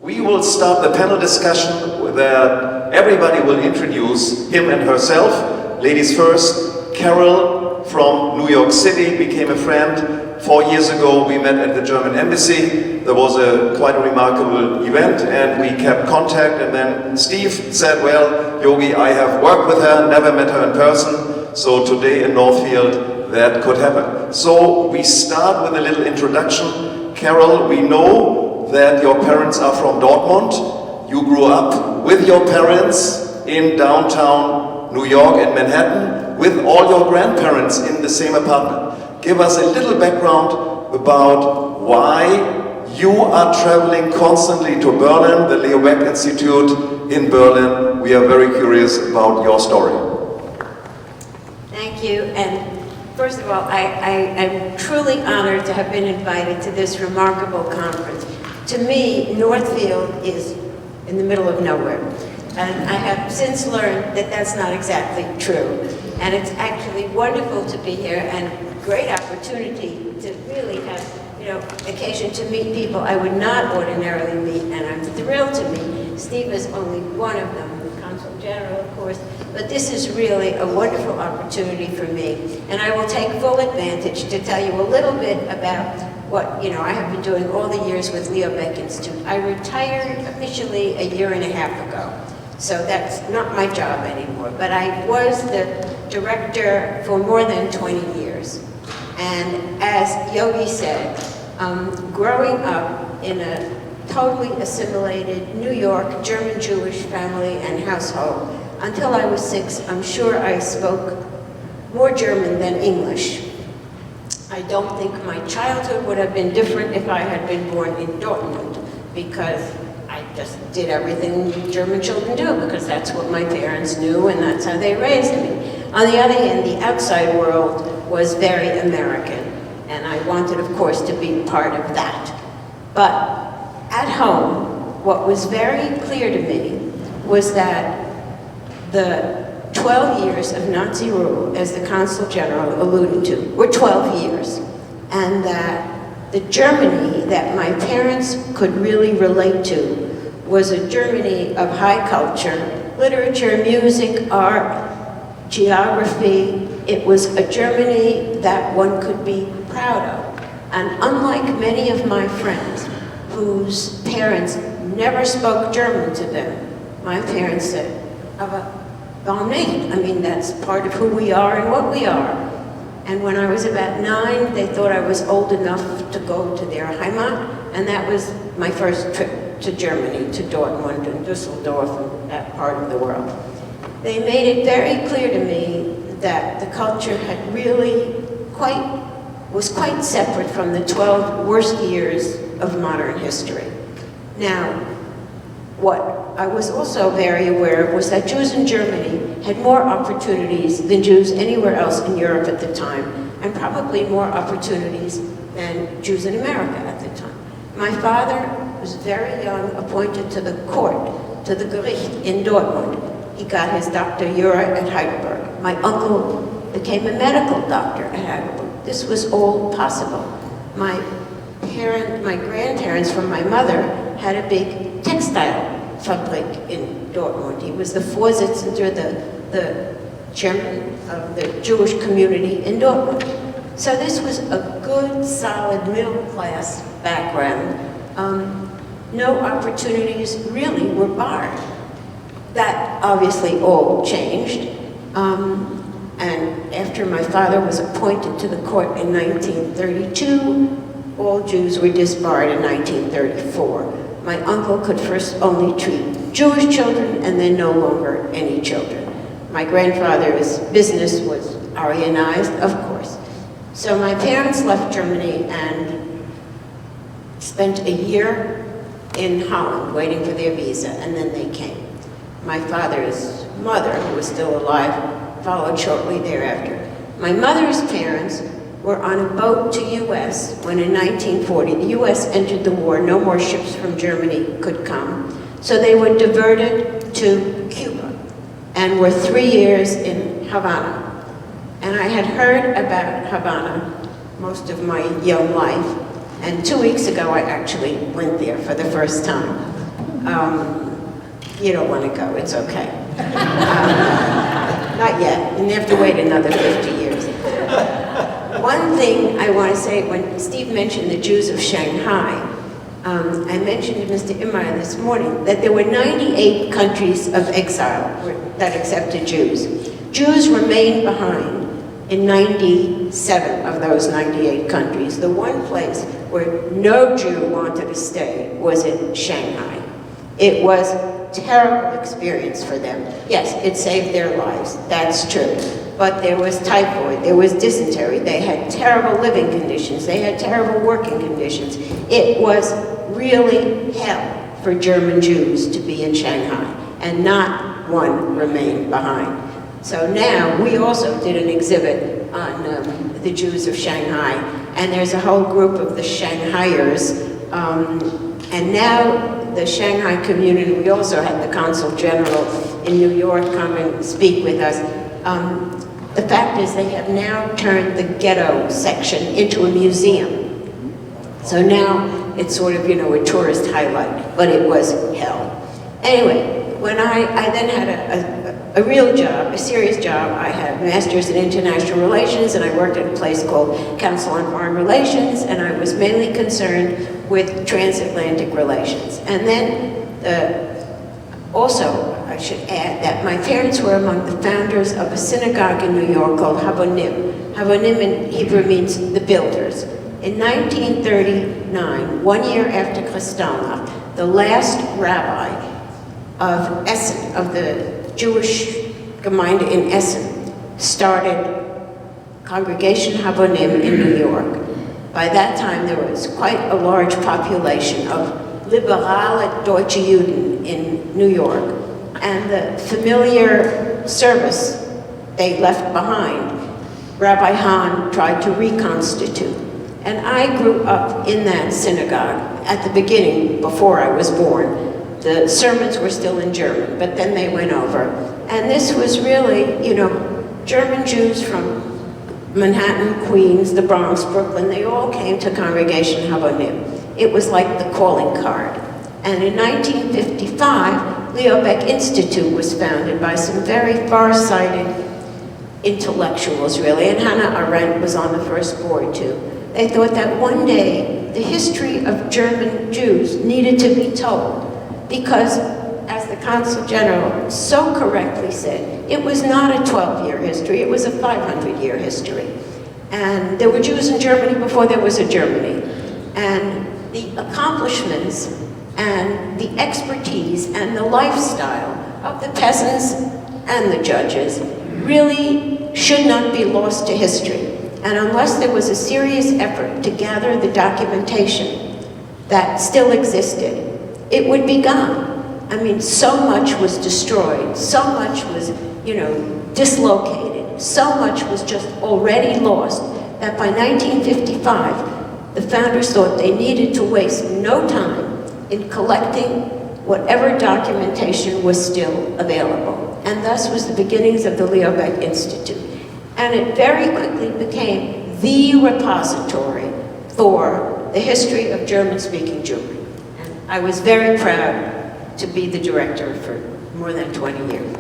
We will start the panel discussion where everybody will introduce him and herself. Ladies first, Carol from New York City became a friend. 4 years ago we met at the German embassy. There was quite a remarkable event and we kept contact, and then Steve said, well, Yogi, I have worked with her, never met her in person, so today in Northfield that could happen. So we start with a little introduction. Carol, we know that your parents are from Dortmund. You grew up with your parents in downtown New York in Manhattan with all your grandparents in the same apartment. Give us a little background about why you are traveling constantly to Berlin, the Baeck Institute in Berlin. We are very curious about your story. Thank you. And first of all, I am truly honored to have been invited to this remarkable conference. To me, Northfield is in the middle of nowhere. And I have since learned that that's not exactly true. And it's actually wonderful to be here and great opportunity to really have, occasion to meet people I would not ordinarily meet, and I'm thrilled to meet. Steve is only one of them, the Consul General, of course, but this is really a wonderful opportunity for me. And I will take full advantage to tell you a little bit about what, I have been doing all the years with Baeck Institute. I retired officially a year and a half ago, so that's not my job anymore, but I was the director for more than 20 years. And as Yogi said, growing up in a totally assimilated New York German Jewish family and household, until I was 6, I'm sure I spoke more German than English. I don't think my childhood would have been different if I had been born in Dortmund, because I just did everything German children do, because that's what my parents knew and that's how they raised me. On the other hand, the outside world was very American, and I wanted, of course, to be part of that. But at home, what was very clear to me was that the 12 years of Nazi rule, as the Consul General alluded to, were 12 years, and that the Germany that my parents could really relate to was a Germany of high culture, literature, music, art, geography. It was a Germany that one could be proud of. And unlike many of my friends whose parents never spoke German to them, my parents said, "Aber warum nicht?" I mean, that's part of who we are and what we are. And when I was about 9, they thought I was old enough to go to their Heimat, and that was my first trip to Germany, to Dortmund and Düsseldorf and that part of the world. They made it very clear to me that the culture had really was quite separate from the 12 worst years of modern history. Now, what I was also very aware of was that Jews in Germany had more opportunities than Jews anywhere else in Europe at the time, and probably more opportunities than Jews in America at the time. My father was very young appointed to the court, to the Gericht in Dortmund. He got his Dr. Jura at Heidelberg. My uncle became a medical doctor at Heidelberg. This was all possible. My grandparents from my mother had a big textile fabrik in Dortmund. He was the Vorsitzender, the chairman of the Jewish community in Dortmund. So this was a good, solid, middle-class background. No opportunities really were barred. That obviously all changed. And after my father was appointed to the court in 1932, all Jews were disbarred in 1934. My uncle could first only treat Jewish children and then no longer any children. My grandfather's business was Aryanized, of course. So my parents left Germany and spent a year in Holland waiting for their visa, and then they came. My father's mother, who was still alive, followed shortly thereafter. My mother's parents were on a boat to U.S. when in 1940 the U.S. entered the war. No more ships from Germany could come. So they were diverted to Cuba and were 3 years in Havana. And I had heard about Havana most of my young life. And 2 weeks ago, I actually went there for the first time. You don't want to go, it's okay. Not yet, and you have to wait another 50 years. One thing I want to say, when Steve mentioned the Jews of Shanghai, I mentioned to Mr. Imar this morning that there were 98 countries of exile that accepted Jews. Jews remained behind in 97 of those 98 countries. The one place where no Jew wanted to stay was in Shanghai. It was a terrible experience for them. Yes, it saved their lives, that's true. But there was typhoid, there was dysentery, they had terrible living conditions, they had terrible working conditions. It was really hell for German Jews to be in Shanghai, and not one remained behind. So now, we also did an exhibit on the Jews of Shanghai, and there's a whole group of the Shanghaiers, and now the Shanghai community, we also had the Consul General in New York come and speak with us. The fact is they have now turned the ghetto section into a museum. So now it's sort of, you know, a tourist highlight, but it was hell. Anyway, when I then had a real job, a serious job, I had a master's in international relations, and I worked at a place called Council on Foreign Relations, and I was mainly concerned with transatlantic relations. And then also, I should add that my parents were among the founders of a synagogue in New York called Habonim. Habonim in Hebrew means the builders. In 1939, 1 year after Kristallnacht, the last rabbi of Essen, of the Jewish Gemeinde in Essen, started Congregation Habonim in New York. By that time, there was quite a large population of liberale Deutsche Juden in New York, and the familiar service they left behind, Rabbi Hahn tried to reconstitute. And I grew up in that synagogue at the beginning, before I was born. The sermons were still in German, but then they went over. And this was really, you know, German Jews from Manhattan, Queens, the Bronx, Brooklyn, they all came to Congregation Habonim. It was like the calling card. And in 1955, Baeck Institute was founded by some very far-sighted intellectuals, really, and Hannah Arendt was on the first board, too. They thought that one day, the history of German Jews needed to be told, because, as the Consul General so correctly said, it was not a 12-year history, it was a 500-year history. And there were Jews in Germany before there was a Germany. And the accomplishments and the expertise and the lifestyle of the peasants and the judges really should not be lost to history. And unless there was a serious effort to gather the documentation that still existed, it would be gone. I mean, so much was destroyed, so much was, you know, dislocated, so much was just already lost, that by 1955, the founders thought they needed to waste no time in collecting whatever documentation was still available. And thus was the beginnings of the Baeck Institute. And it very quickly became the repository for the history of German-speaking Jewry. And I was very proud to be the director for more than 20 years.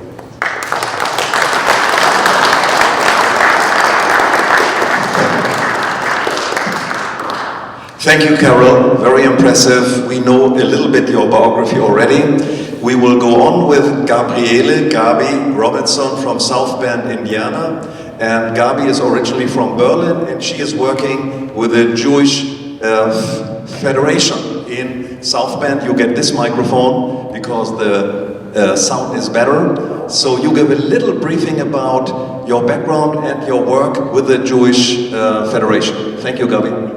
Thank you, Carol. Very impressive. We know a little bit your biography already. We will go on with Gabi Robinson from South Bend, Indiana. And Gabi is originally from Berlin, and she is working with the Jewish Federation in South Bend. You get this microphone because the sound is better. So you give a little briefing about your background and your work with the Jewish Federation. Thank you, Gabi.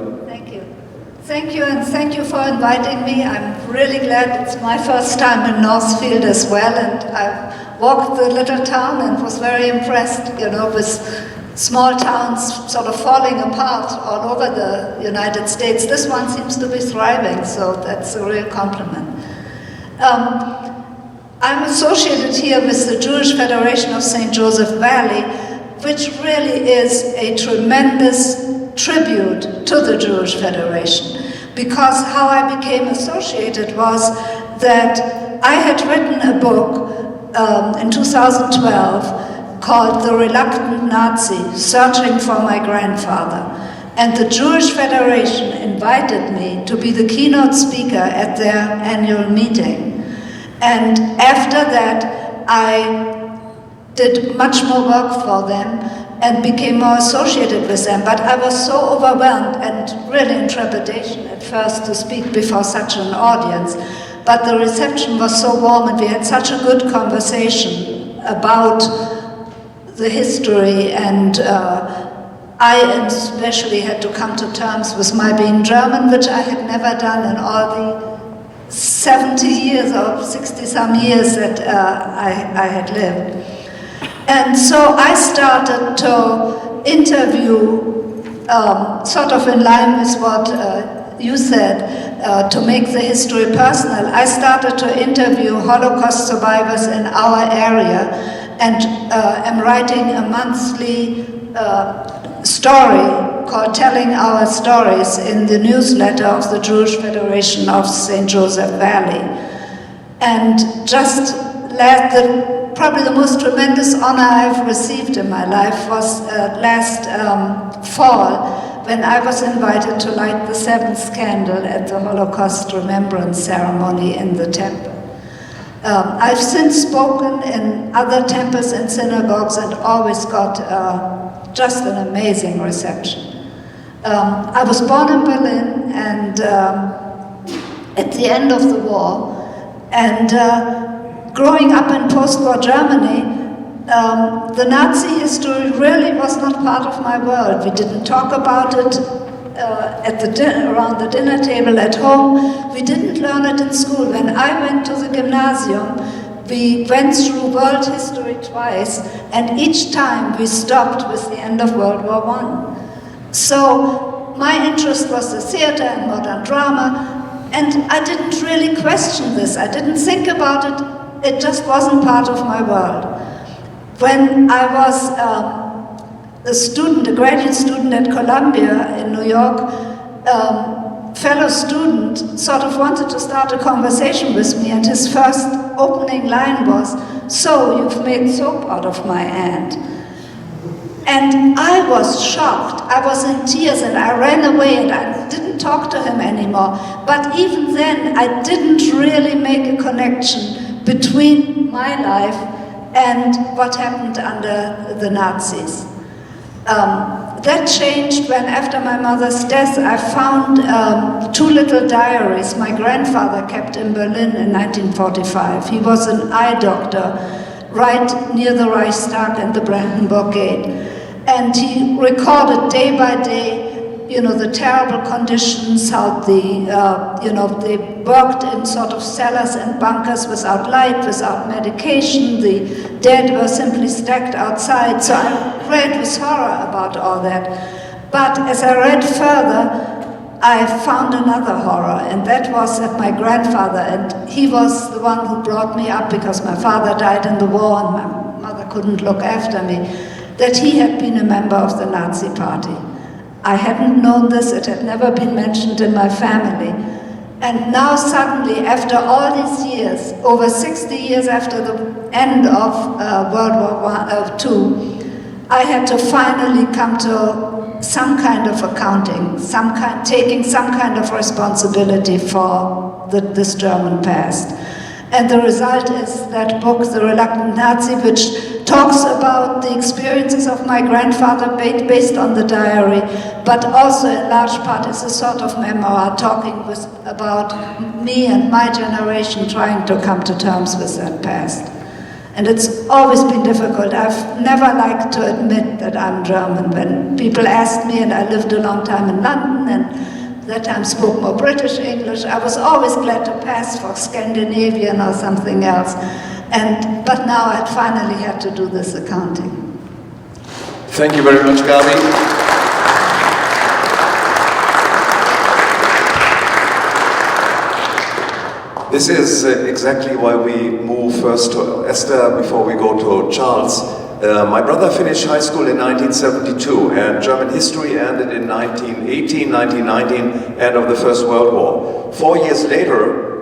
Thank you, and thank you for inviting me. I'm really glad it's my first time in Northfield as well, and I walked the little town and was very impressed, you know, with small towns sort of falling apart all over the United States. This one seems to be thriving, so that's a real compliment. I'm associated here with the Jewish Federation of St. Joseph Valley, which really is a tremendous tribute to the Jewish Federation, because how I became associated was that I had written a book in 2012 called The Reluctant Nazi, Searching for My Grandfather. And the Jewish Federation invited me to be the keynote speaker at their annual meeting. And after that, I did much more work for them and became more associated with them. But I was so overwhelmed and really in trepidation at first to speak before such an audience. But the reception was so warm and we had such a good conversation about the history, and I especially had to come to terms with my being German, which I had never done in all the 70 years or 60-some years that I had lived. And so I started to interview, sort of in line with what you said, to make the history personal. I started to interview Holocaust survivors in our area, and am writing a monthly story called Telling Our Stories in the newsletter of the Jewish Federation of St. Joseph Valley. And just probably the most tremendous honor I've received in my life was last fall, when I was invited to light the seventh candle at the Holocaust Remembrance Ceremony in the temple. I've since spoken in other temples and synagogues and always got just an amazing reception. I was born in Berlin and at the end of the war, and growing up in post-war Germany, the Nazi history really was not part of my world. We didn't talk about it around the dinner table at home. We didn't learn it in school. When I went to the gymnasium, we went through world history twice, and each time we stopped with the end of World War I. So my interest was the theater and modern drama, and I didn't really question this. I didn't think about it. It just wasn't part of my world. When I was a graduate student at Columbia in New York, fellow student sort of wanted to start a conversation with me, and his first opening line was, "So, you've made soap out of my aunt." And I was shocked. I was in tears and I ran away and I didn't talk to him anymore. But even then, I didn't really make a connection between my life and what happened under the Nazis. That changed when, after my mother's death, I found two little diaries my grandfather kept in Berlin in 1945. He was an eye doctor right near the Reichstag and the Brandenburg Gate. And he recorded day by day, the terrible conditions, how they worked in sort of cellars and bunkers without light, without medication. The dead were simply stacked outside. So I read with horror about all that. But as I read further, I found another horror, and that was that my grandfather, and he was the one who brought me up because my father died in the war and my mother couldn't look after me, that he had been a member of the Nazi Party. I hadn't known this, it had never been mentioned in my family. And now suddenly, after all these years, over 60 years after the end of World War II, I had to finally come to some kind of accounting, taking some kind of responsibility for this German past. And the result is that book, The Reluctant Nazi, which talks about the experiences of my grandfather based on the diary, but also in large part is a sort of memoir talking about me and my generation trying to come to terms with that past. And it's always been difficult. I've never liked to admit that I'm German. When people asked me, and I lived a long time in London, and that time spoke more British English, I was always glad to pass for Scandinavian or something else. But now I finally had to do this accounting. Thank you very much, Gabi. This is exactly why we move first to Esther before we go to Charles. My brother finished high school in 1972, and German history ended in 1918, 1919, end of the First World War. 4 years later,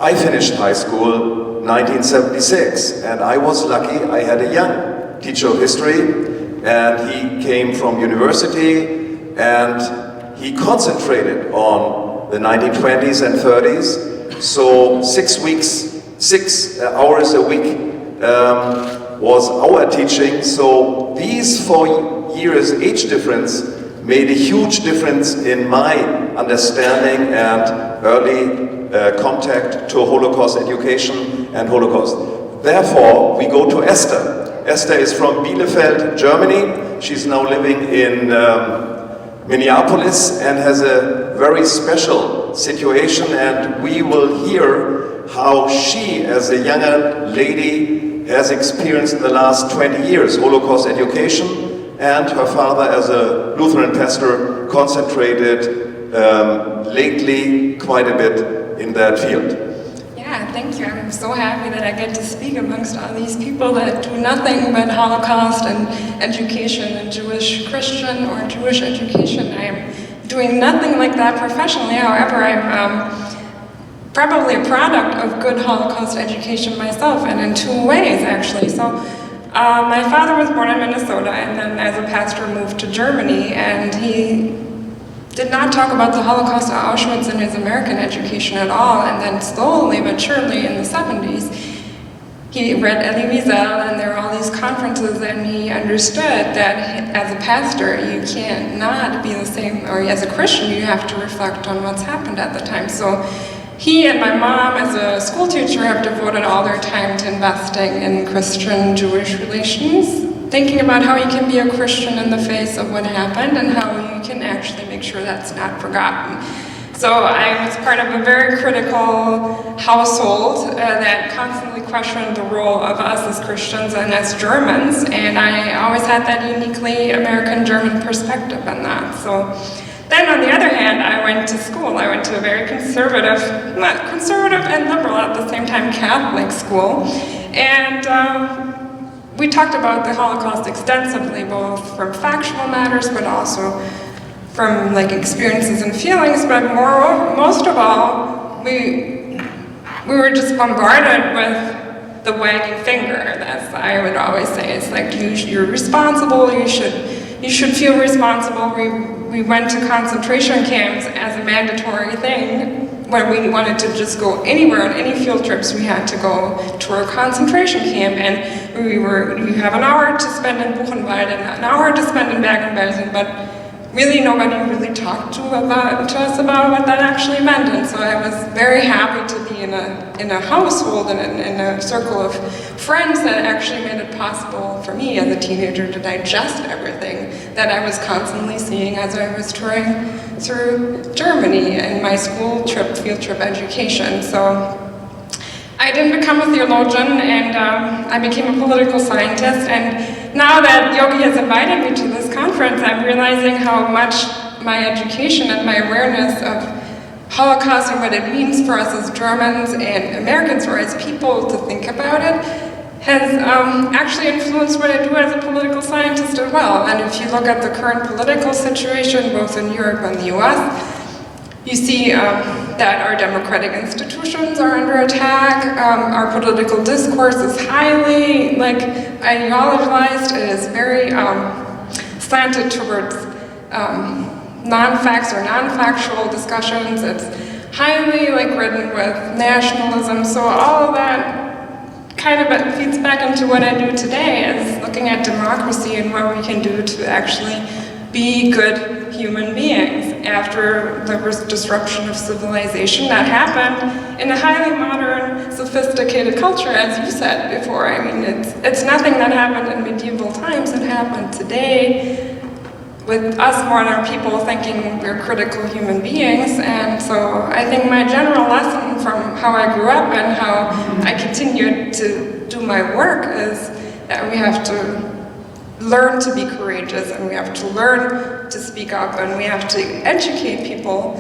I finished high school 1976, and I was lucky I had a young teacher of history, and he came from university, and he concentrated on the 1920s and 30s. So 6 hours a week was our teaching. So these 4 years age difference made a huge difference in my understanding and early contact to Holocaust education and Holocaust. Therefore, we go to Esther. Esther is from Bielefeld, Germany. She's now living in Minneapolis and has a very special situation, and we will hear how she, as a younger lady, has experienced in the last 20 years Holocaust education, and her father, as a Lutheran pastor, concentrated lately quite a bit in that field. Yeah, thank you. I'm so happy that I get to speak amongst all these people that do nothing but Holocaust and education and Jewish Christian or Jewish education. I am doing nothing like that professionally. However, I'm probably a product of good Holocaust education myself, and in 2 ways actually. So my father was born in Minnesota, and then as a pastor moved to Germany, and he did not talk about the Holocaust or Auschwitz in his American education at all, and then slowly but surely in the 70s, he read Elie Wiesel, and there were all these conferences, and he understood that as a pastor, you can't not be the same, or as a Christian, you have to reflect on what's happened at the time. So he and my mom, as a school teacher, have devoted all their time to investing in Christian-Jewish relations, thinking about how you can be a Christian in the face of what happened and how you can actually make sure that's not forgotten. So I was part of a very critical household that constantly questioned the role of us as Christians and as Germans, and I always had that uniquely American-German perspective on that. So then on the other hand, I went to school. I went to a very conservative and liberal at the same time Catholic school, and we talked about the Holocaust extensively, both from factual matters, but also from experiences and feelings. But most of all, we were just bombarded with the wagging finger. As I would always say, it's like you're responsible. You should feel responsible. We went to concentration camps as a mandatory thing. When we wanted to just go anywhere on any field trips, we had to go to a concentration camp, and we have an hour to spend in Buchenwald and an hour to spend in Bergen-Belsen, but really nobody really talked to us about what that actually meant. And so I was very happy to be in a household and in a circle of friends that actually made it possible for me as a teenager to digest everything that I was constantly seeing as I was touring through Germany in my school trip, field trip education. So I didn't become a theologian, and I became a political scientist, and now that Yogi has invited me to this conference, I'm realizing how much my education and my awareness of Holocaust and what it means for us as Germans and Americans, or as people, to think about it, has actually influenced what I do as a political scientist as well. And if you look at the current political situation, both in Europe and the US, you see that our democratic institutions are under attack, our political discourse is highly ideologized, it is very slanted towards non-facts or non-factual discussions, it's highly ridden with nationalism, so all of that kind of feeds back into what I do today, is looking at democracy and what we can do to actually be good human beings after the disruption of civilization that happened in a highly modern, sophisticated culture, as you said before. I mean, it's nothing that happened in medieval times, it happened today with us modern people thinking we're critical human beings. And so I think my general lesson from how I grew up and how I continue to do my work is that we have to learn to be courageous, and we have to learn to speak up, and we have to educate people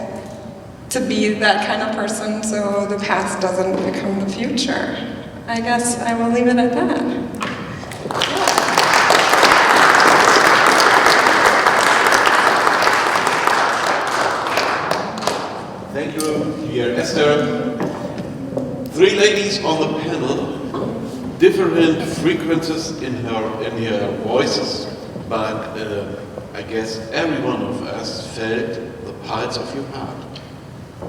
to be that kind of person so the past doesn't become the future. I guess I will leave it at that. Thank you, dear Esther. three ladies on the panel, different frequencies in her voices, but I guess every one of us felt the pulse of your heart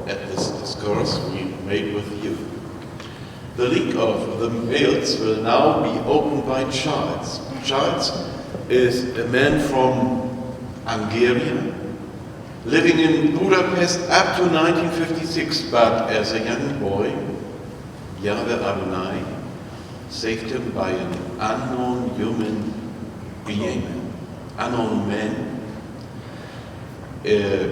at this discourse we made with you. The link of the mails will now be opened by Charles. Charles is a man from Hungary, living in Budapest up to 1956, but as a young boy, Yahweh Adonai saved him by an unknown human being, unknown man, against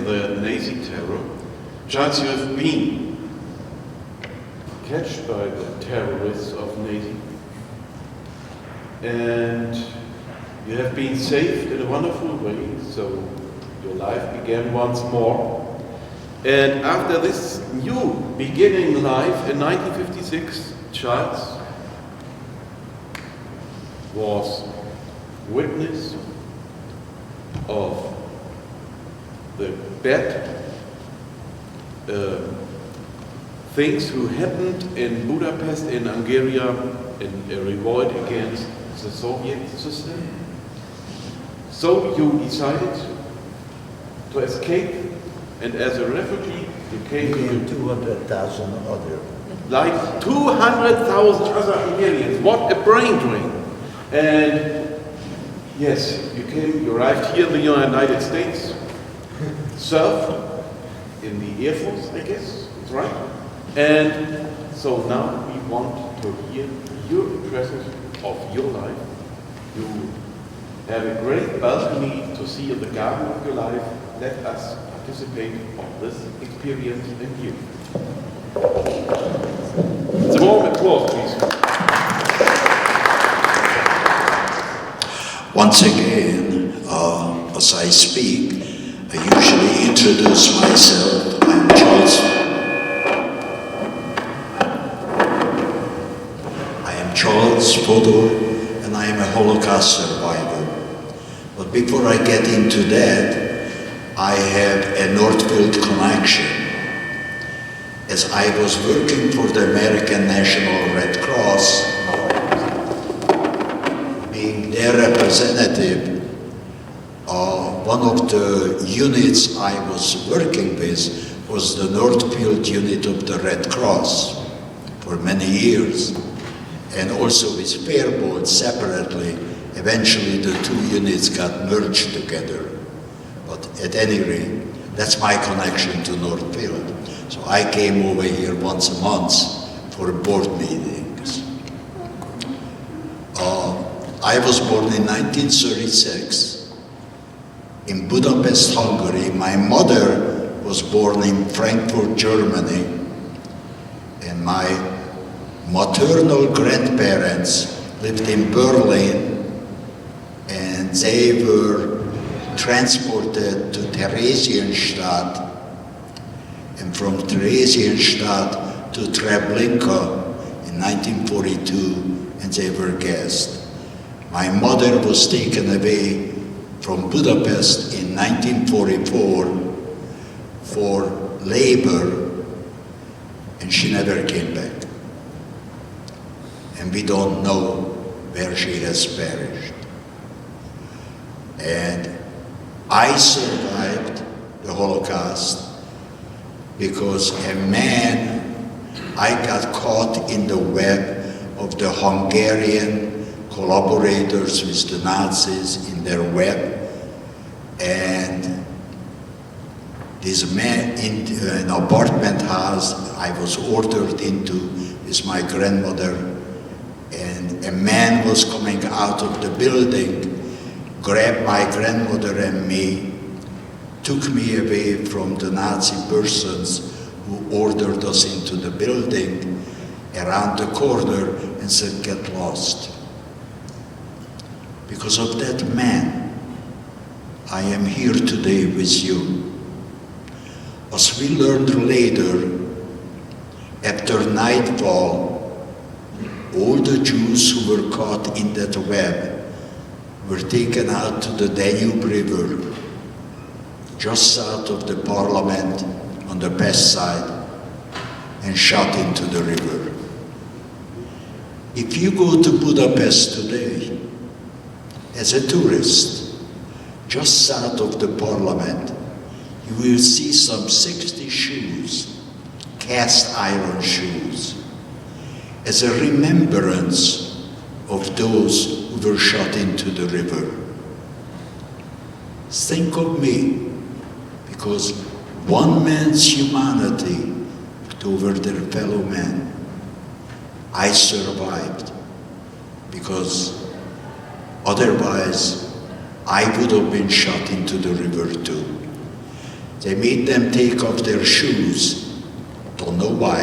the Nazi terror. Charles, you have been catched by the terrorists of Nazi, and you have been saved in a wonderful way, so your life began once more. And after this new beginning life in 1956, Charles was witness of the bad things who happened in Budapest, in Hungary, in a revolt against the Soviet system. So you decided to escape, and as a refugee, you came to 200,000 other. Like 200,000 other Hungarians. What a brain drain. And yes, you arrived here in the United States, served in the Air Force, I guess, that's right. And so now we want to hear your impressions of your life. You have a great balcony to see in the garden of your life. Let us participate on this experience in you. It's a warm applause, please. Once again, as I speak, I usually introduce myself. I am Charles Fodor, and I am a Holocaust survivor. But before I get into that, I have a Northfield connection. As I was working for the American National Red Cross, being their representative, one of the units I was working with was the Northfield unit of the Red Cross for many years, and also with Fairbolt separately. Eventually the two units got merged together, but at any rate, that's my connection to Northfield. So I came over here once a month for board meetings. I was born in 1936 in Budapest, Hungary. My mother was born in Frankfurt, Germany, and my maternal grandparents lived in Berlin, and they were transported to Theresienstadt, and from Theresienstadt to Treblinka in 1942, and they were gassed. My mother was taken away from Budapest in 1944 for labor, and she never came back. And we don't know where she has perished. And I survived the Holocaust because I got caught in the web of the Hungarian collaborators with the Nazis in their web, and this man in an apartment house I was ordered into with my grandmother, and a man was coming out of the building, grabbed my grandmother and me, took me away from the Nazi persons who ordered us into the building around the corner and said, "Get lost." Because of that man, I am here today with you. As we learned later, after nightfall, all the Jews who were caught in that web were taken out to the Danube River, just south of the parliament on the west side, and shot into the river. If you go to Budapest today, as a tourist, just south of the parliament, you will see some 60 shoes, cast iron shoes, as a remembrance of those who were shot into the river. Think of me, because one man's humanity toward their fellow man, I survived, because otherwise I would have been shot into the river too. They made them take off their shoes, don't know why,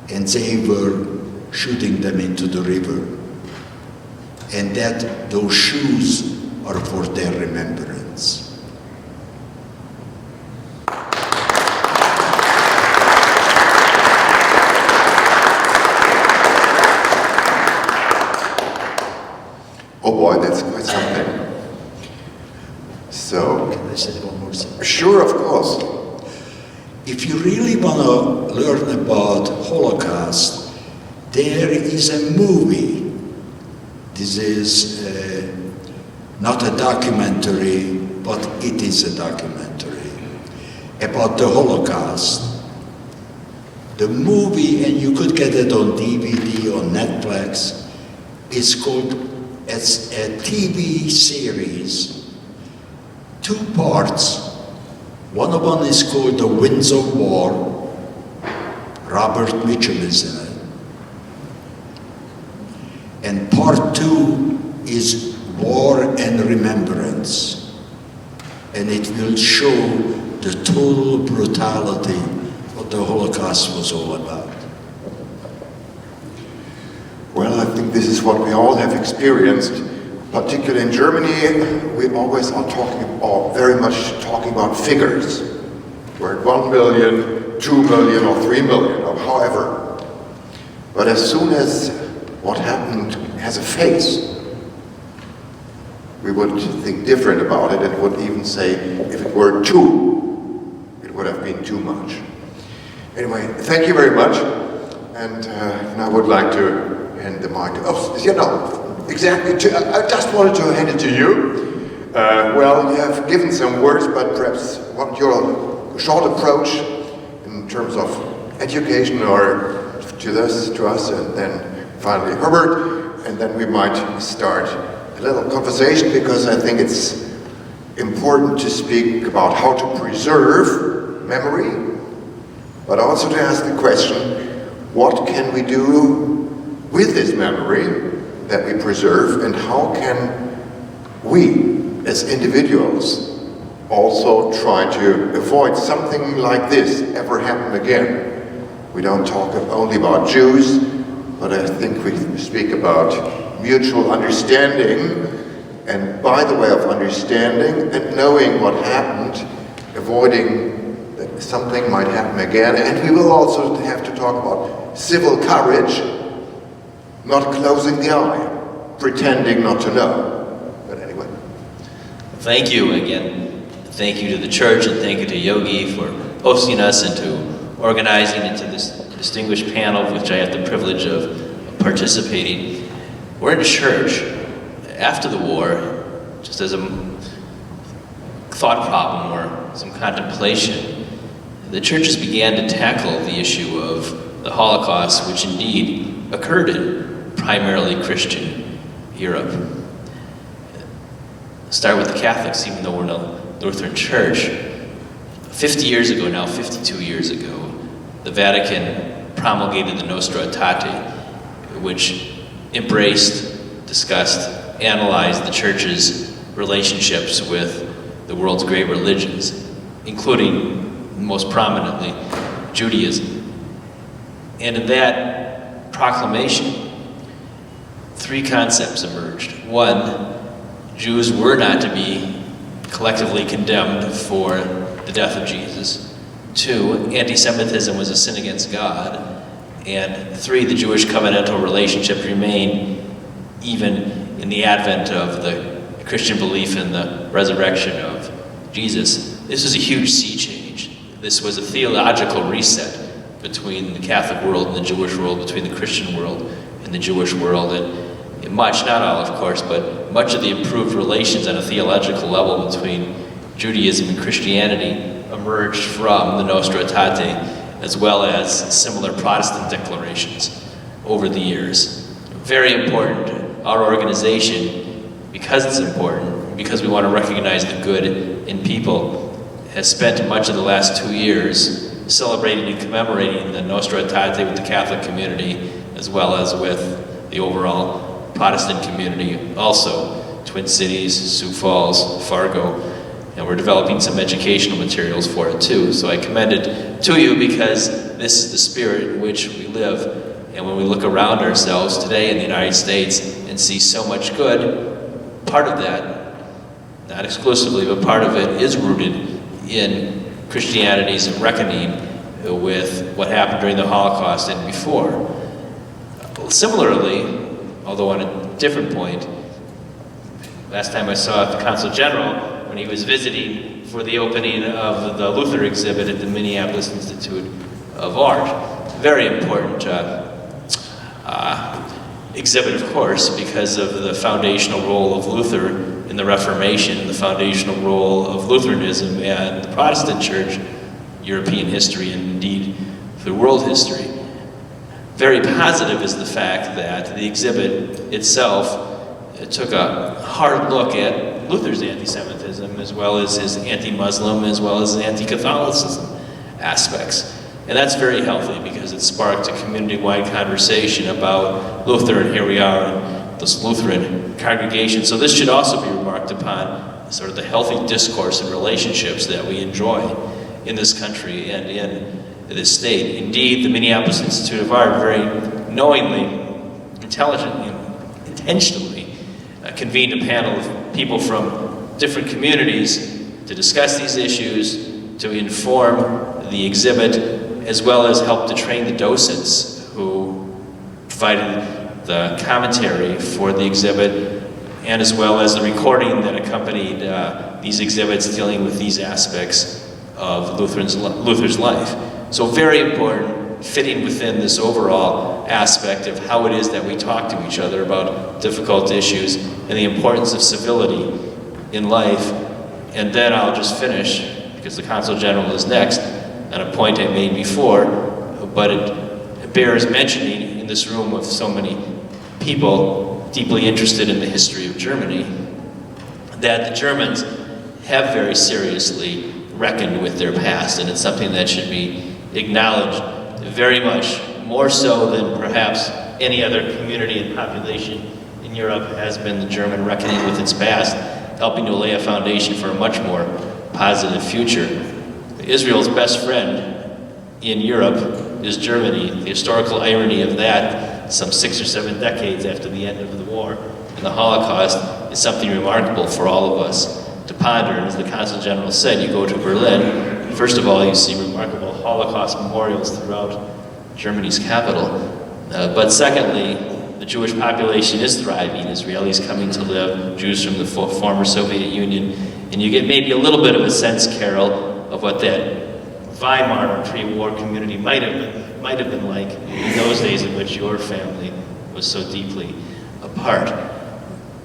and they were shooting them into the river. And that those shoes are for their remembrance. Oh boy, that's quite something. So, Can I say one more thing? sure, of course. If you really want to learn about Holocaust, there is a movie. This is not a documentary, but it is a documentary about the Holocaust. The movie, and you could get it on DVD, on Netflix, is called, it's a TV series, 2 parts. One of them is called The Winds of War. Robert Mitchell is in it. And part 2 is War and Remembrance. And it will show the total brutality what the Holocaust was all about. Well, I think this is what we all have experienced. Particularly in Germany, we always are very much talking about figures. We're at 1 million, 2 million, or 3 million, or however. But as soon as what happened has a face, we would think different about it and would even say if it were 2, it would have been too much. Anyway, thank you very much. And I would like to hand the mic to, exactly. I just wanted to hand it to you. Well, you have given some words, but perhaps what your short approach in terms of education or to us, and then finally Herbert, and then we might start a little conversation, because I think it's important to speak about how to preserve memory, but also to ask the question, what can we do with this memory that we preserve, and how can we as individuals also try to avoid something like this ever happen again? We don't talk only about Jews, but I think we speak about mutual understanding, and by the way of understanding and knowing what happened, avoiding that something might happen again. And we will also have to talk about civil courage, not closing the eye, pretending not to know. But anyway. Thank you again. Thank you to the church, and thank you to Yogi for hosting us and to organizing into this distinguished panel, which I have the privilege of participating. We're in a church after the war, just as a thought problem or some contemplation. The churches began to tackle the issue of the Holocaust, which indeed occurred in primarily Christian Europe. Start with the Catholics, even though we're in a Lutheran church. 50 years ago now, 52 years ago, the Vatican promulgated the Nostra Aetate, which embraced, discussed, analyzed the church's relationships with the world's great religions, including, most prominently, Judaism. And in that proclamation, 3 concepts emerged. 1, Jews were not to be collectively condemned for the death of Jesus. 2, anti-Semitism was a sin against God. And 3, the Jewish covenantal relationship remained even in the advent of the Christian belief in the resurrection of Jesus. This was a huge sea change. This was a theological reset. It between the Catholic world and the Jewish world, between the Christian world and the Jewish world. And much, not all of course, but much of the improved relations on a theological level between Judaism and Christianity emerged from the Nostra Aetate, as well as similar Protestant declarations over the years. Very important, our organization, because it's important, because we want to recognize the good in people, has spent much of the last 2 years celebrating and commemorating the Nostra Aetate with the Catholic community, as well as with the overall Protestant community, also Twin Cities, Sioux Falls, Fargo, and we're developing some educational materials for it too. So I commend it to you because this is the spirit in which we live. And when we look around ourselves today in the United States and see so much good, part of that, not exclusively, but part of it is rooted in Christianity's reckoning with what happened during the Holocaust and before. Similarly, although on a different point, last time I saw the Consul General, when he was visiting for the opening of the Luther exhibit at the Minneapolis Institute of Art. Very important exhibit, of course, because of the foundational role of Luther in the Reformation, the foundational role of Lutheranism and the Protestant Church, European history, and indeed the world history. Very positive is the fact that the exhibit itself took a hard look at Luther's anti-Semitism, as well as his anti-Muslim, as well as his anti-Catholicism aspects. And that's very healthy because it sparked a community-wide conversation about Luther, and here we are in this Lutheran congregation. So this should also be remarked upon, sort of the healthy discourse and relationships that we enjoy in this country and in this state. Indeed, the Minneapolis Institute of Art very knowingly, intelligently, intentionally convened a panel of people from different communities to discuss these issues, to inform the exhibit, as well as help to train the docents who provided the commentary for the exhibit, and as well as the recording that accompanied these exhibits dealing with these aspects of Luther's life. So very important, fitting within this overall aspect of how it is that we talk to each other about difficult issues and the importance of civility in life. And then I'll just finish, because the Consul General is next, on a point I made before, but it bears mentioning in this room with so many people deeply interested in the history of Germany, that the Germans have very seriously reckoned with their past, and it's something that should be acknowledged very much, more so than perhaps any other community and population in Europe has been the German reckoning with its past, helping to lay a foundation for a much more positive future. Israel's best friend in Europe is Germany. The historical irony of that, some 6 or 7 decades after the end of the war and the Holocaust, is something remarkable for all of us to ponder. And as the Consul General said, you go to Berlin, first of all, you see remarkable Holocaust memorials throughout Germany's capital. But secondly, the Jewish population is thriving. Israelis coming to live, Jews from the former Soviet Union, and you get maybe a little bit of a sense, Carol, of what that Weimar pre-war community might have been like in those days in which your family was so deeply apart.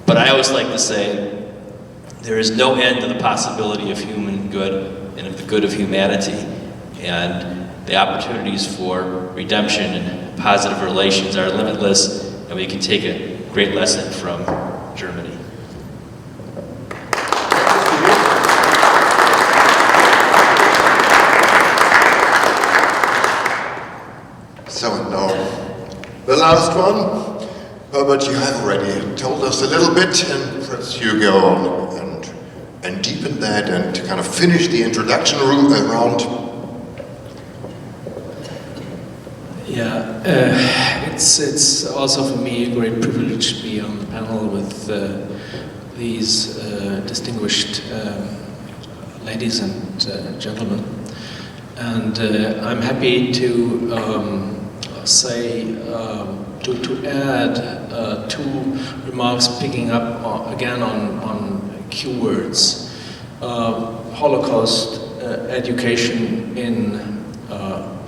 But I always like to say, there is no end to the possibility of human good and of the good of humanity, and the opportunities for redemption and positive relations are limitless, and we can take a great lesson from Germany. So now, the last one. Herbert, you have already told us a little bit, and perhaps you go on and deepen that and kind of finish the introduction round. Yeah, it's also for me a great privilege to be on the panel with these distinguished ladies and gentlemen, and I'm happy to to add 2 remarks, picking up again on keywords. Holocaust education in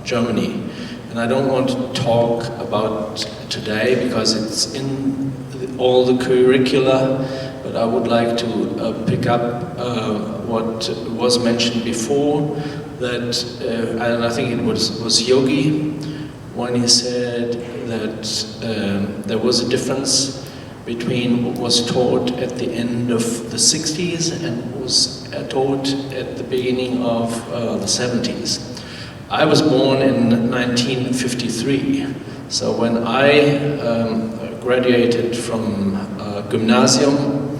Germany. And I don't want to talk about today because it's in all the curricula, but I would like to pick up what was mentioned before, that, and I think it was Yogi, when he said that there was a difference between what was taught at the end of the 60s and what was taught at the beginning of the 70s. I was born in 1953, so when I graduated from gymnasium,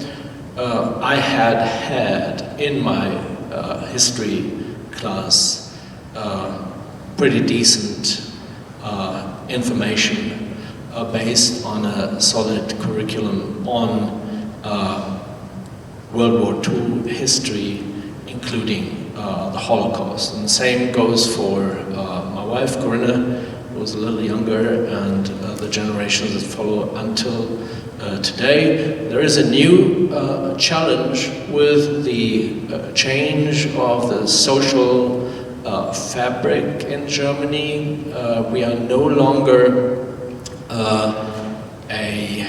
I had in my history class pretty decent information based on a solid curriculum on World War II history, including the Holocaust. And the same goes for my wife, Corinna, who was a little younger, and the generations that follow until today. There is a new challenge with the change of the social fabric in Germany. We are no longer a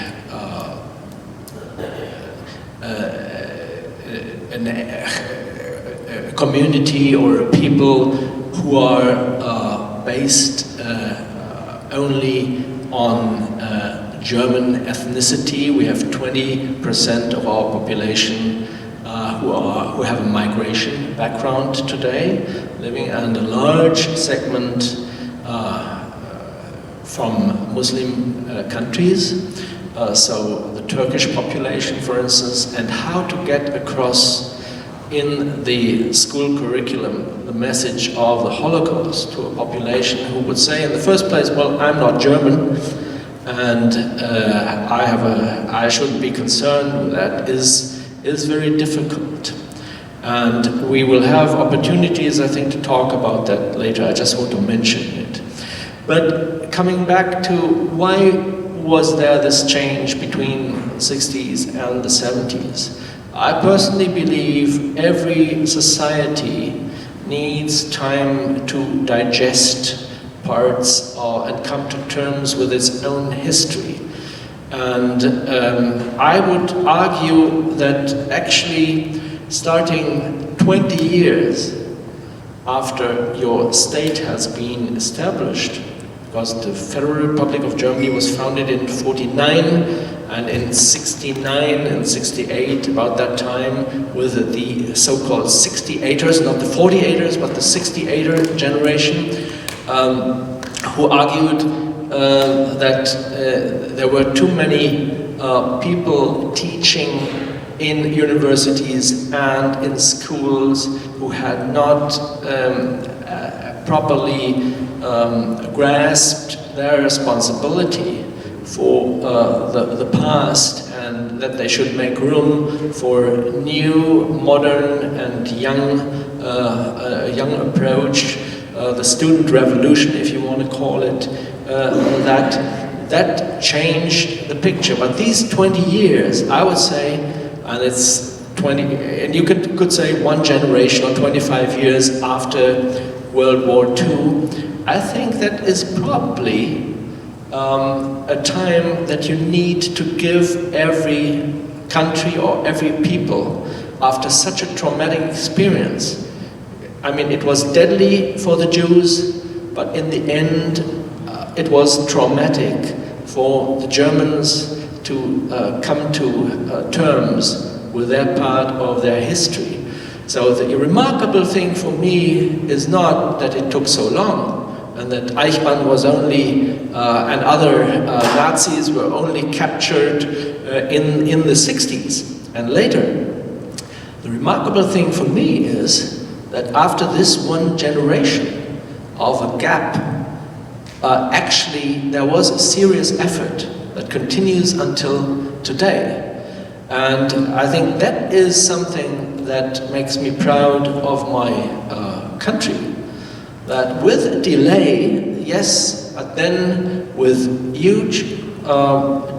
community or a people who are based only on German ethnicity. We have 20% of our population who have a migration background today, living, and a large segment from Muslim countries. So the Turkish population, for instance, and how to get across in the school curriculum the message of the Holocaust to a population who would say in the first place, well, I'm not German, and I shouldn't be concerned with that, is very difficult. And we will have opportunities, I think, to talk about that later. I just want to mention it. But coming back to why was there this change between the 60s and the 70s? I personally believe every society needs time to digest parts and come to terms with its own history. And I would argue that actually starting 20 years after your state has been established, because the Federal Republic of Germany was founded in 49, and in 69 and 68, about that time, with the so-called 68ers, not the 48ers, but the 68er generation, who argued that there were too many people teaching in universities and in schools who had not properly grasped their responsibility for the past, and that they should make room for new, modern, and young approach, the student revolution, if you want to call it, that changed the picture. But these 20 years, I would say, and it's 20, and you could say one generation or 25 years after World War II, I think that is probably a time that you need to give every country or every people after such a traumatic experience. I mean, it was deadly for the Jews, but in the end, it was traumatic for the Germans to come to terms with their part of their history. So the remarkable thing for me is not that it took so long, and that Eichmann was only, and other Nazis were only captured in the 60s and later. The remarkable thing for me is that after this one generation of a gap, actually there was a serious effort that continues until today. And I think that is something that makes me proud of my country. That with a delay, yes, but then with huge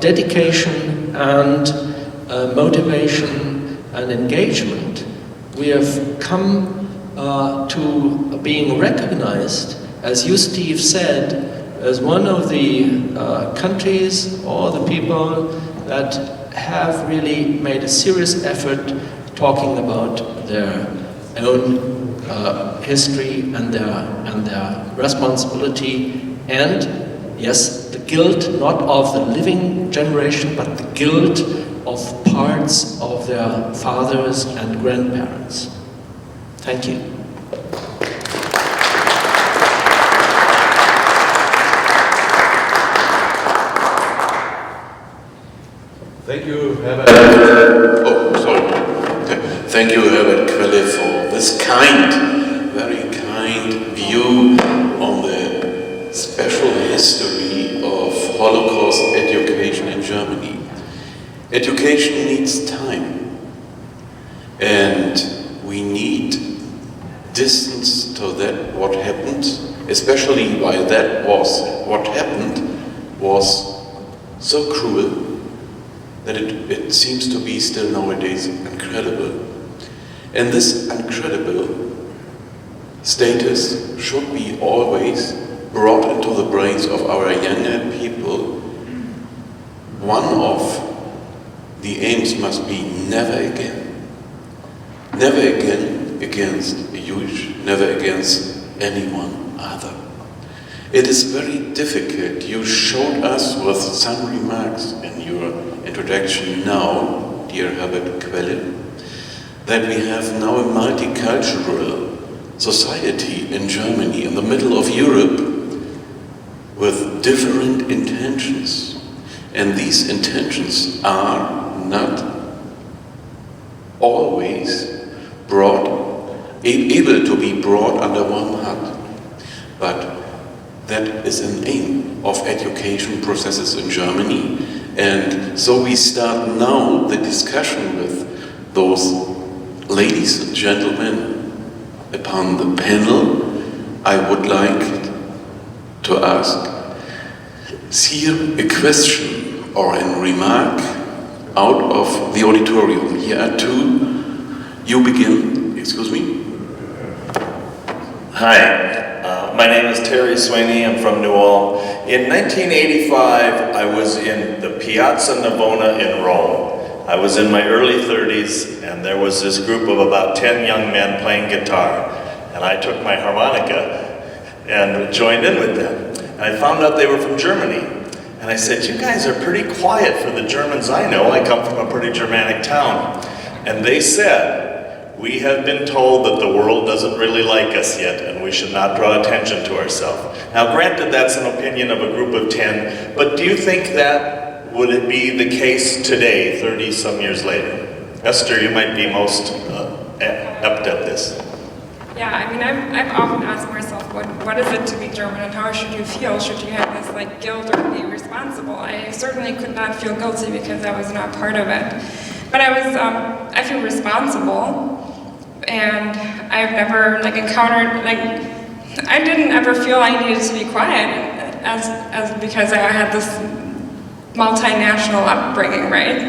dedication and motivation and engagement, we have come to being recognized as you, Steve, said, as one of the countries or the people that have really made a serious effort talking about their own history and their responsibility, and yes, the guilt not of the living generation, but the guilt of parts of their fathers and grandparents. Thank you. Thank you, Herbert. Thank you, Herbert Quelle, for this very kind view on the special history of Holocaust education in Germany. Education needs time, and we need distance to that what happened, especially while that was what happened was so cruel that it seems to be still nowadays incredible. And this incredible status should be always brought into the brains of our younger people. One of the aims must be never again. Never again against a Jewish, never against anyone other. It is very difficult. You showed us with some remarks in your introduction now, dear Herbert Quelle, that we have now a multicultural society in Germany, in the middle of Europe, with different intentions. And these intentions are not always able to be brought under one hat. But that is an aim of education processes in Germany. And so we start now the discussion with those ladies and gentlemen upon the panel. I would like to ask here a question or a remark out of the auditorium. Here are two. You begin. Excuse me. Hi, my name is Terry Sweeney. I'm from New Ulm. In 1985, I was in the Piazza Navona in Rome. I was in my early 30s, and there was this group of about 10 young men playing guitar. And I took my harmonica and joined in with them. And I found out they were from Germany. And I said, you guys are pretty quiet for the Germans I know. I come from a pretty Germanic town. And they said, we have been told that the world doesn't really like us yet, and we should not draw attention to ourselves. Now, granted, that's an opinion of a group of 10, but do you think that would it be the case today, 30-some years later? Esther, you might be most apt at this. Yeah, I mean, I've often asked myself, what is it to be German, and how should you feel? Should you have this like guilt or be responsible? I certainly could not feel guilty because I was not part of it. But I feel responsible, and I've never encountered, I didn't ever feel I needed to be quiet because I had this multinational upbringing, right?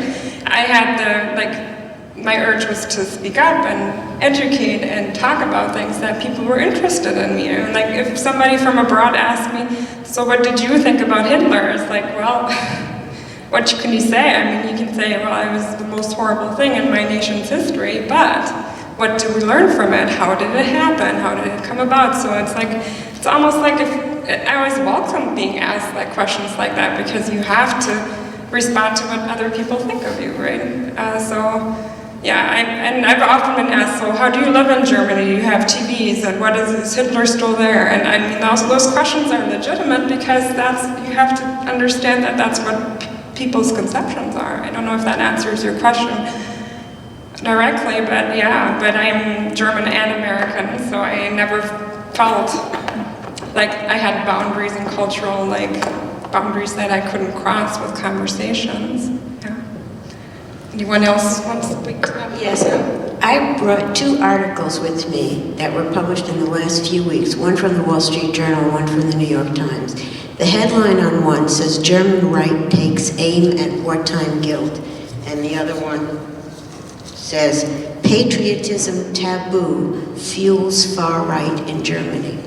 I had my urge was to speak up and educate and talk about things that people were interested in me. And if somebody from abroad asked me, so what did you think about Hitler? It's well, what can you say? I mean, you can say, well, it was the most horrible thing in my nation's history, but what did we learn from it? How did it happen? How did it come about? So it's almost like if I always welcome being asked questions like that, because you have to respond to what other people think of you, right? And I've often been asked, so how do you live in Germany? You have TVs, and is Hitler still there? And I mean, those questions are legitimate because you have to understand that that's what people's conceptions are. I don't know if that answers your question directly, but I am German and American, so I never felt like I had boundaries and cultural boundaries that I couldn't cross with conversations. Yeah. Anyone else want to speak to that? Yes, I brought 2 articles with me that were published in the last few weeks, one from the Wall Street Journal, one from the New York Times. The headline on one says, German right takes aim at wartime guilt, and the other one says, patriotism taboo fuels far right in Germany.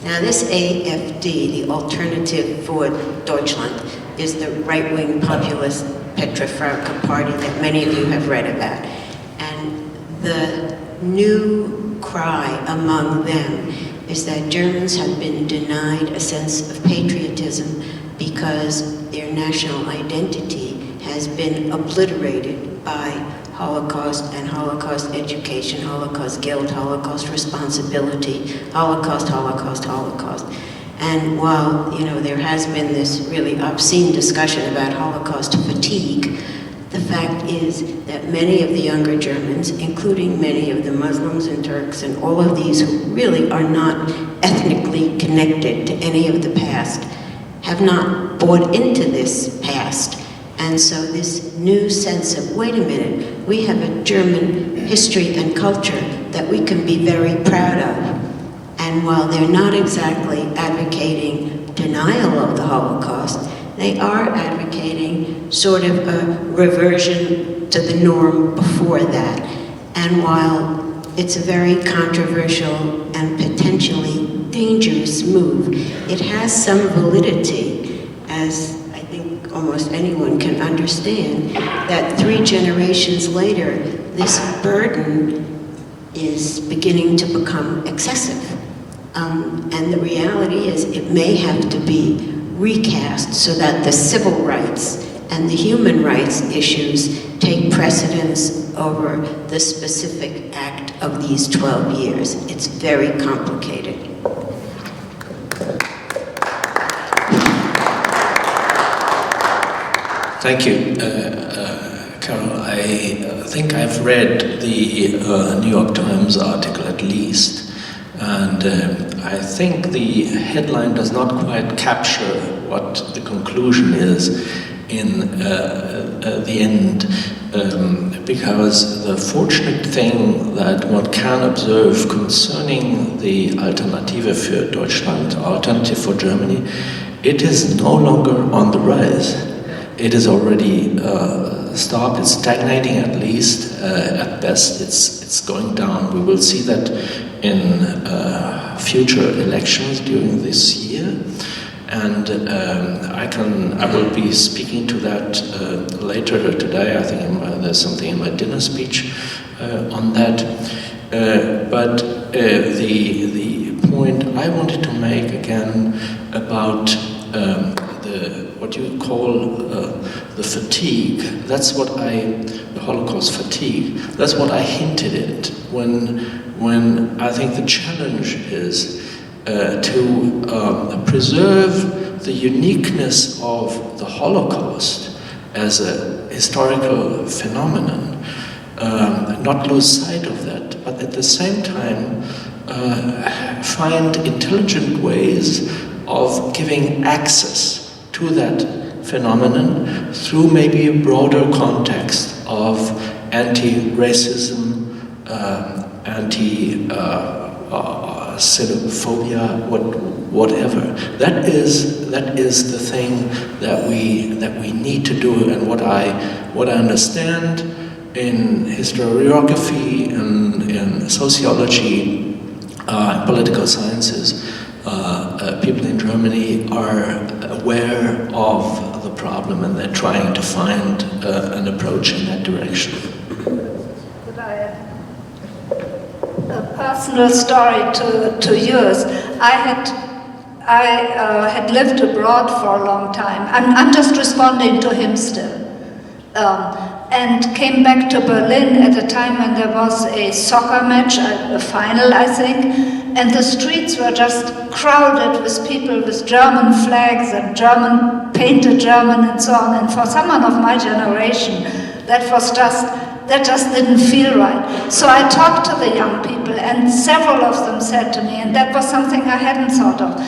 Now this AfD, the Alternative for Deutschland, is the right-wing populist Petrofrauke party that many of you have read about. And the new cry among them is that Germans have been denied a sense of patriotism because their national identity has been obliterated by Holocaust and Holocaust education, Holocaust guilt, Holocaust responsibility, Holocaust. And while, there has been this really obscene discussion about Holocaust fatigue, the fact is that many of the younger Germans, including many of the Muslims and Turks and all of these who really are not ethnically connected to any of the past, have not bought into this past. And so this new sense of, wait a minute, we have a German history and culture that we can be very proud of. And while they're not exactly advocating denial of the Holocaust, they are advocating sort of a reversion to the norm before that. And while it's a very controversial and potentially dangerous move, it has some validity, as I think almost anyone can understand, that 3 generations later, this burden is beginning to become excessive. And the reality is it may have to be recast so that the civil rights and the human rights issues take precedence over the specific act of these 12 years. It's very complicated. Thank you, Carol. I think I've read the New York Times article at least. And I think the headline does not quite capture what the conclusion is in the end, because the fortunate thing that one can observe concerning the Alternative für Deutschland, Alternative for Germany, it is no longer on the rise. It is already stopped. It's stagnating at least. At best, it's going down. We will see that in future elections during this year, and I will be speaking to that later today. I think there's something in my dinner speech on that. But the point I wanted to make again about what you call the fatigue, the Holocaust fatigue, that's what I hinted at when I think the challenge is to preserve the uniqueness of the Holocaust as a historical phenomenon, not lose sight of that, but at the same time find intelligent ways of giving access to that phenomenon through maybe a broader context of anti-racism, anti-xenophobia, whatever. That is the thing that we need to do, and what I understand in historiography and in sociology, political sciences, people in Germany are aware of the problem, and they're trying to find an approach in that direction. Could I add a personal story to yours? I had lived abroad for a long time. I'm just responding to him still. And came back to Berlin at a time when there was a soccer match, a final, I think, and the streets were just crowded with people with German flags and painted German and so on. And for someone of my generation, that just didn't feel right. So I talked to the young people, and several of them said to me, and that was something I hadn't thought of,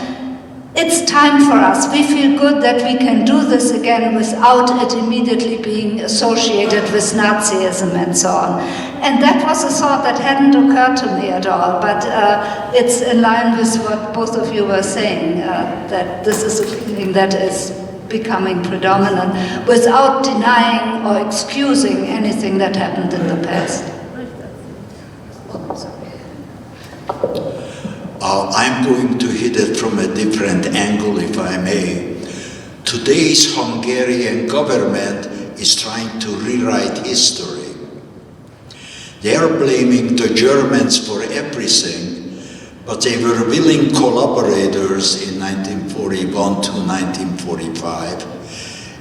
it's time for us. We feel good that we can do this again without it immediately being associated with Nazism and so on. And that was a thought that hadn't occurred to me at all, but it's in line with what both of you were saying, that this is a feeling that is becoming predominant without denying or excusing anything that happened in the past. Now, I'm going to hit it from a different angle, if I may. Today's Hungarian government is trying to rewrite history. They are blaming the Germans for everything, but they were willing collaborators in 1941 to 1945,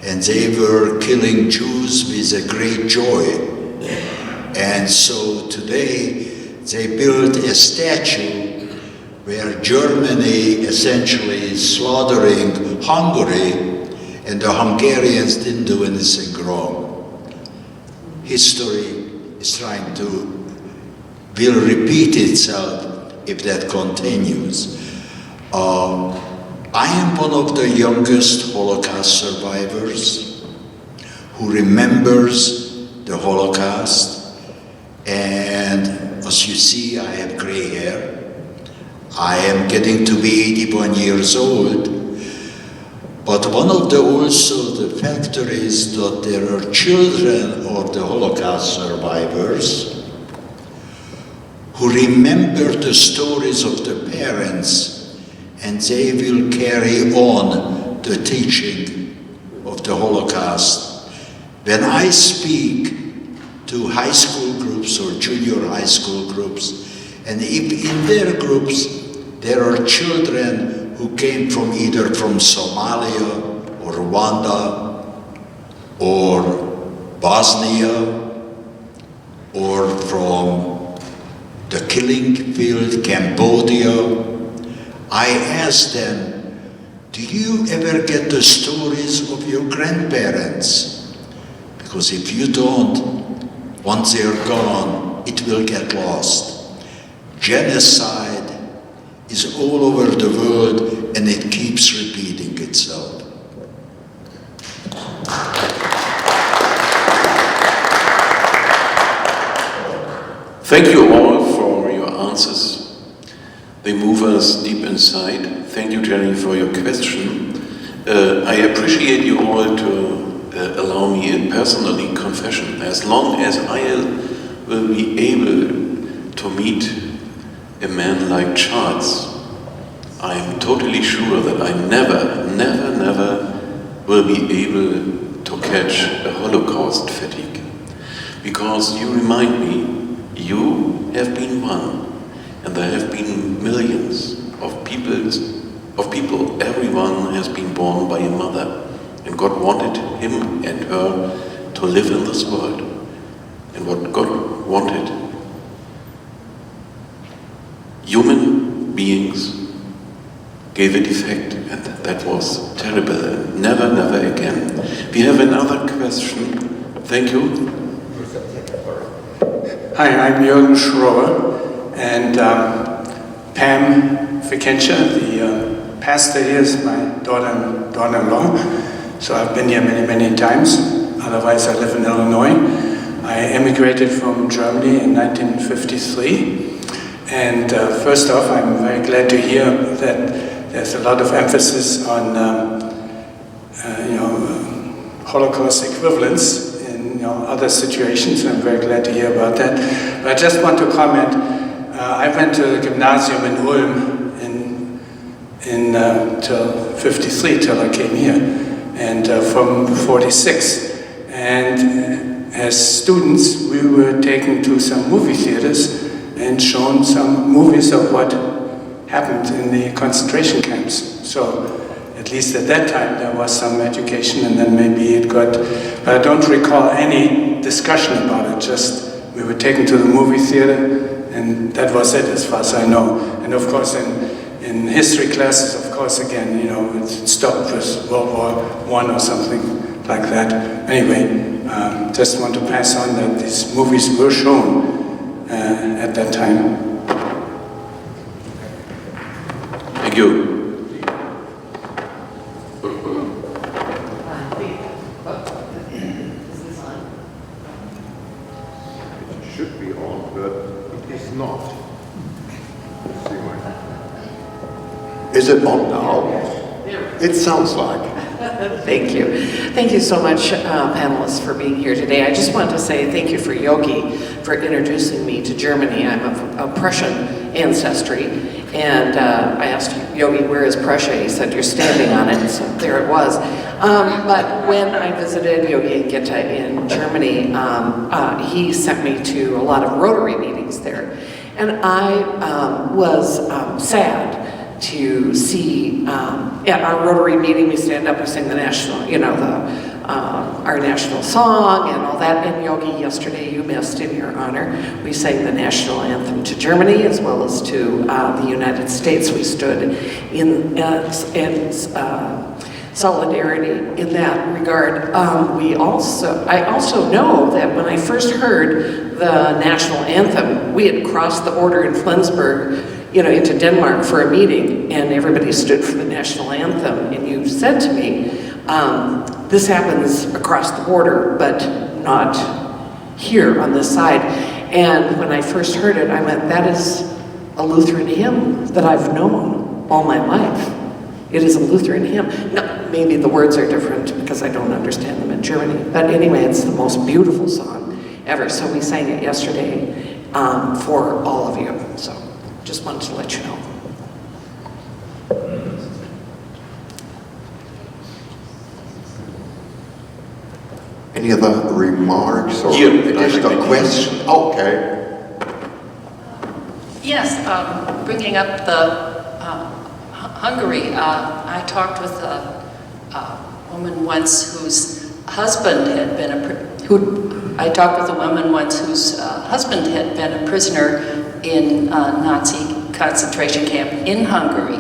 and they were killing Jews with a great joy. And so today they built a statue where Germany essentially is slaughtering Hungary, and the Hungarians didn't do anything wrong. History is trying to, will repeat itself if that continues. I am one of the youngest Holocaust survivors who remembers the Holocaust, and as you see, I have gray hair. I am getting to be 81 years old, but one of the factors that there are children of the Holocaust survivors who remember the stories of the parents, and they will carry on the teaching of the Holocaust. When I speak to high school groups or junior high school groups, and if in their groups there are children who came from either from Somalia or Rwanda or Bosnia or from the killing field, Cambodia, I ask them, do you ever get the stories of your grandparents? Because if you don't, once they're gone, it will get lost. Genocide is all over the world, and it keeps repeating itself. Thank you all for your answers. They move us deep inside. Thank you, Jenny, for your question. I appreciate you all to allow me a personally confession. As long as I will be able to meet a man like Charles, I am totally sure that I never will be able to catch a Holocaust fatigue. Because you remind me, you have been one, and there have been millions of people, everyone has been born by a mother, and God wanted him and her to live in this world. And what God wanted, human beings gave a defect, and that was terrible, and never again. We have another question. Thank you. Hi, I'm Jürgen Schroer, and Pam Vikentia, the pastor here, is my daughter-in-law. So I've been here many times. Otherwise, I live in Illinois. I emigrated from Germany in 1953. And first off, I'm very glad to hear that there's a lot of emphasis on Holocaust equivalents in other situations. I'm very glad to hear about that. But I just want to comment. I went to the gymnasium in Ulm till 53, till I came here, and from 46. And as students, we were taken to some movie theaters and shown some movies of what happened in the concentration camps. So at least at that time there was some education, and then maybe it got, but I don't recall any discussion about it, just we were taken to the movie theater and that was it as far as I know. And of course in history classes, of course, again, it stopped with World War I or something like that. Anyway, just want to pass on that these movies were shown at that time. Thank you. It should be on, but it is not. Is it on now? It sounds like. Thank you. Thank you so much, panelists, for being here today. I just want to say thank you for Yogi for introducing me to Germany. I'm of Prussian ancestry, And I asked Yogi, where is Prussia? He said, you're standing on it, so there it was. But when I visited Yogi and Gitta in Germany, he sent me to a lot of Rotary meetings there. And I was sad to see, at our Rotary meeting, we stand up, we sing the national, our national song and all that. And Yogi, yesterday you missed in your honor, we sang the national anthem to Germany as well as to the United States. We stood in solidarity in that regard. I also know that when I first heard the national anthem, we had crossed the border in Flensburg, into Denmark for a meeting, and everybody stood for the national anthem. And you said to me, this happens across the border, but not here on this side. And when I first heard it, I went, that is a Lutheran hymn that I've known all my life. It is a Lutheran hymn. Now, maybe the words are different because I don't understand them in Germany. But anyway, it's the most beautiful song ever. So we sang it yesterday for all of you. So just wanted to let you know. Any other remarks or additional questions? Okay. Yes, bringing up the Hungary. I talked with a woman once whose husband had been a prisoner in a Nazi concentration camp in Hungary,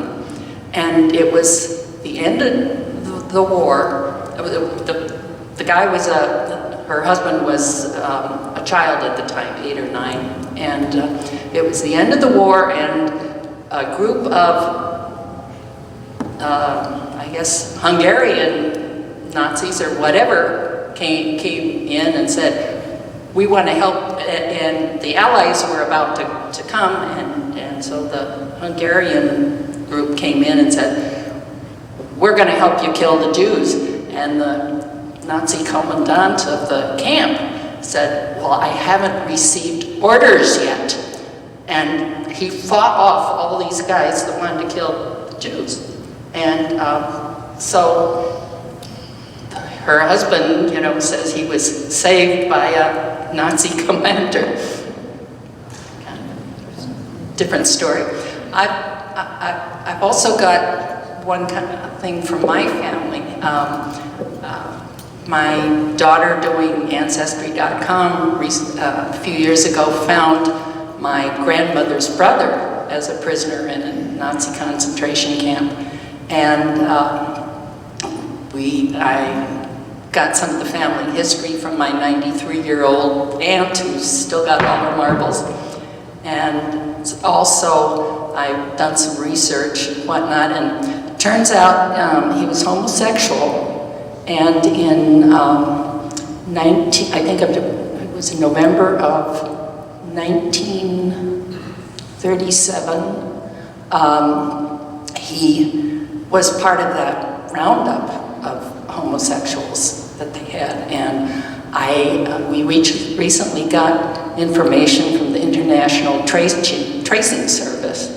and it was the end of the war. The guy was her husband was a child at the time, 8 or 9, and it was the end of the war, and a group of, I guess, Hungarian Nazis or whatever came in and said, we want to help, and the Allies were about to come, and so the Hungarian group came in and said, we're going to help you kill the Jews, and the Nazi commandant of the camp said, well, I haven't received orders yet. And he fought off all these guys that wanted to kill the Jews. And so her husband, says he was saved by a Nazi commander. Different story. I've also got one kind of thing from my family. My daughter, doing Ancestry.com a few years ago, found my grandmother's brother as a prisoner in a Nazi concentration camp. And I got some of the family history from my 93-year-old aunt who's still got all her marbles. And also, I've done some research and whatnot, and it turns out he was homosexual. And in it was in November of 1937, he was part of that roundup of homosexuals that they had. And we recently got information from the International Tracing Service,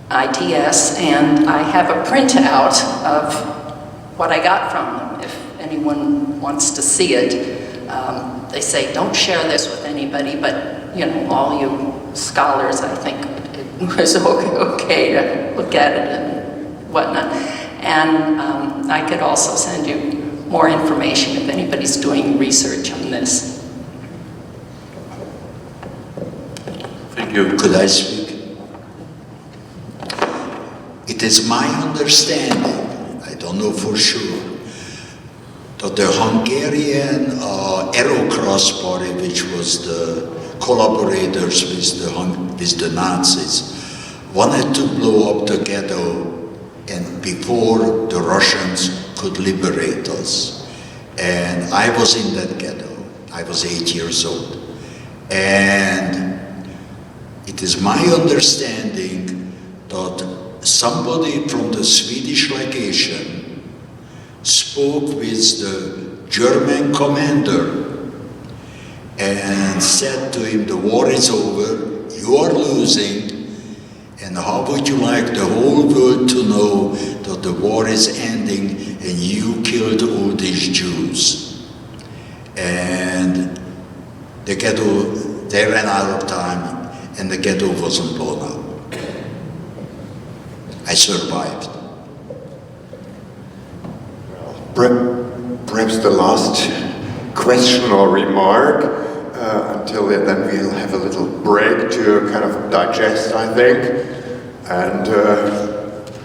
ITS, and I have a printout of what I got from them, if anyone wants to see it. They say, don't share this with anybody, but, all you scholars, I think it was okay to look at it and whatnot. And I could also send you more information if anybody's doing research on this. Thank you. Could I speak? It is my understanding, I don't know for sure, that the Hungarian Aerocross Party, which was the collaborators with the Nazis, wanted to blow up the ghetto and before the Russians could liberate us. And I was in that ghetto. I was 8 years old. And it is my understanding that somebody from the Swedish legation spoke with the German commander and said to him, the war is over, you are losing, and And how would you like the whole world to know that the war is ending and you killed all these Jews? And the ghetto, they ran out of time and the ghetto wasn't blown up. I survived. Perhaps the last question or remark. Until then we'll have a little break to kind of digest, I think, and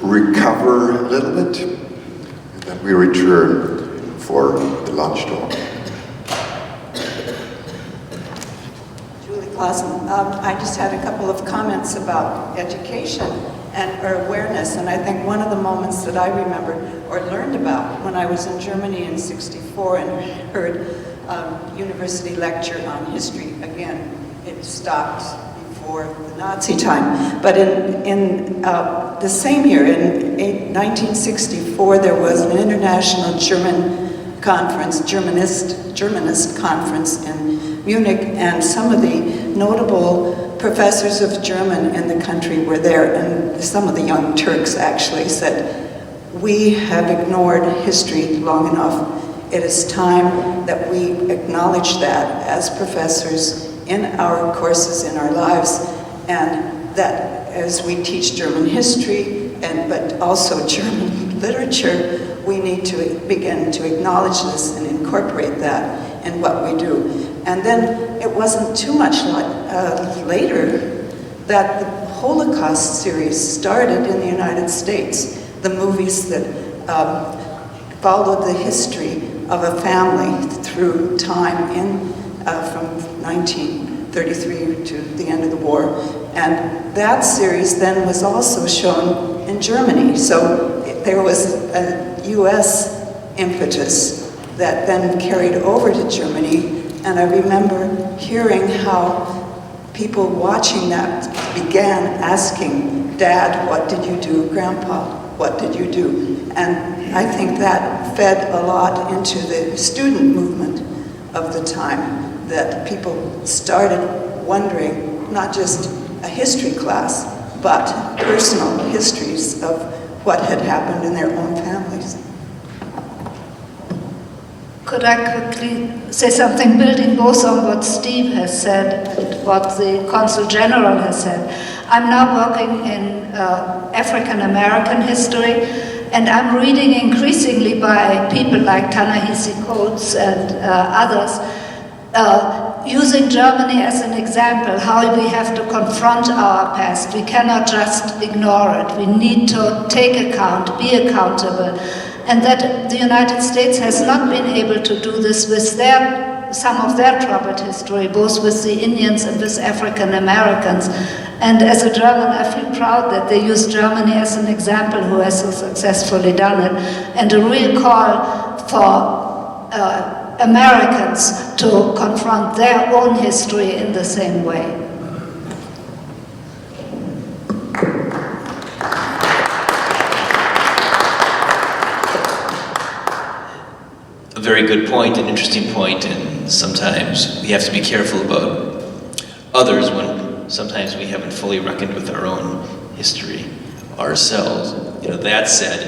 recover a little bit. And then we return for the lunch talk. I just had a couple of comments about education or awareness, and I think one of the moments that I remembered or learned about when I was in Germany in *64 and heard a university lecture on history. Again, it stopped before the Nazi time, but in the same year, in 1964, there was an international German conference, Germanist conference in Munich, and some of the notable professors of German in the country were there, and some of the young Turks actually said, "We have ignored history long enough. It is time that we acknowledge that as professors in our courses, in our lives, and that as we teach German history, but also German literature, we need to begin to acknowledge this and incorporate that in what we do." And then it wasn't too much later that the Holocaust series started in the United States, the movies that followed the history of a family through time from 1933 to the end of the war. And that series then was also shown in Germany. So there was a US impetus that then carried over to Germany. And I remember hearing how people watching that began asking, "Dad, what did you do? Grandpa, what did you do?" And I think that fed a lot into the student movement of the time, that people started wondering, not just a history class, but personal histories of what had happened in their own families. Could I quickly say something building both on what Steve has said and what the Consul General has said? I'm now working in African American history, and I'm reading increasingly by people like Ta-Nehisi Coates and others, using Germany as an example, how we have to confront our past. We cannot just ignore it. We need to take account, be accountable. And that the United States has not been able to do this with some of their troubled history, both with the Indians and with African Americans. And as a German, I feel proud that they use Germany as an example who has so successfully done it, and a real call for Americans to confront their own history in the same way. A very good point, an interesting point, and sometimes we have to be careful about others when sometimes we haven't fully reckoned with our own history ourselves. That said,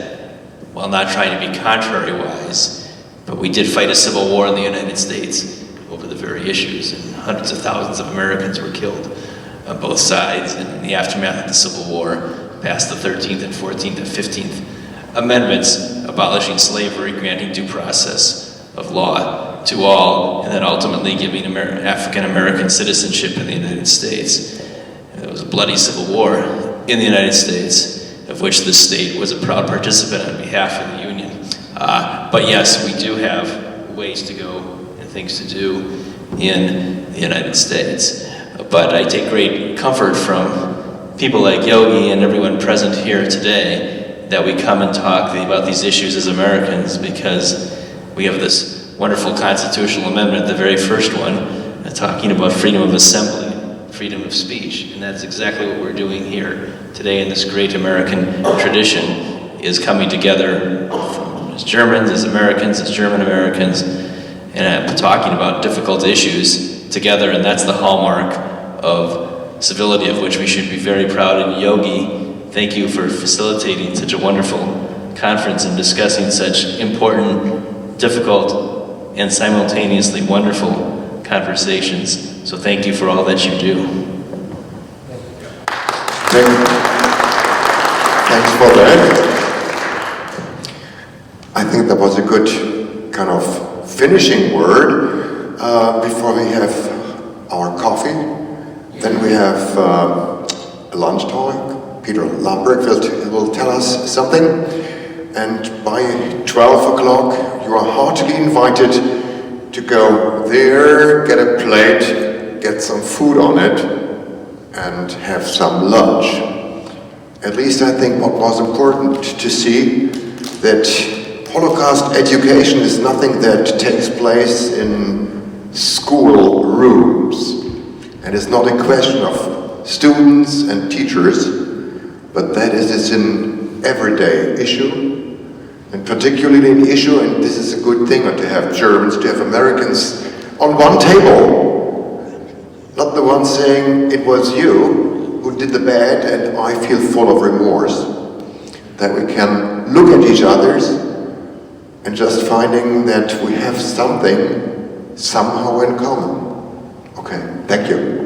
while not trying to be contrary-wise, but we did fight a civil war in the United States over the very issues, and hundreds of thousands of Americans were killed on both sides. And in the aftermath of the Civil War, passed the 13th and 14th and 15th Amendments abolishing slavery, granting due process of law to all, and then ultimately giving African American citizenship in the United States. It was a bloody civil war in the United States, of which the state was a proud participant on behalf of the Union. But yes, we do have ways to go and things to do in the United States. But I take great comfort from people like Yogi and everyone present here today that we come and talk about these issues as Americans, because we have this wonderful constitutional amendment, the very first one, talking about freedom of assembly, freedom of speech. And that's exactly what we're doing here today in this great American tradition, is coming together as Germans, as Americans, as German Americans, and talking about difficult issues together. And that's the hallmark of civility of which we should be very proud. And Yogi, thank you for facilitating such a wonderful conference and discussing such important, difficult, and simultaneously wonderful conversations. So thank you for all that you do. Thanks for that. I think that was a good kind of finishing word before we have our coffee. Then we have a lunch talk. Peter Lubrecht will tell us something. And by 12 o'clock, you are heartily invited to go there, get a plate, get some food on it, and have some lunch. At least I think what was important to see, that Holocaust education is nothing that takes place in school rooms. And it's not a question of students and teachers, but that is an everyday issue. And particularly an issue, and this is a good thing, to have Germans, to have Americans on one table. Not the one saying, it was you who did the bad and I feel full of remorse. That we can look at each other and just finding that we have something somehow in common. Okay, thank you.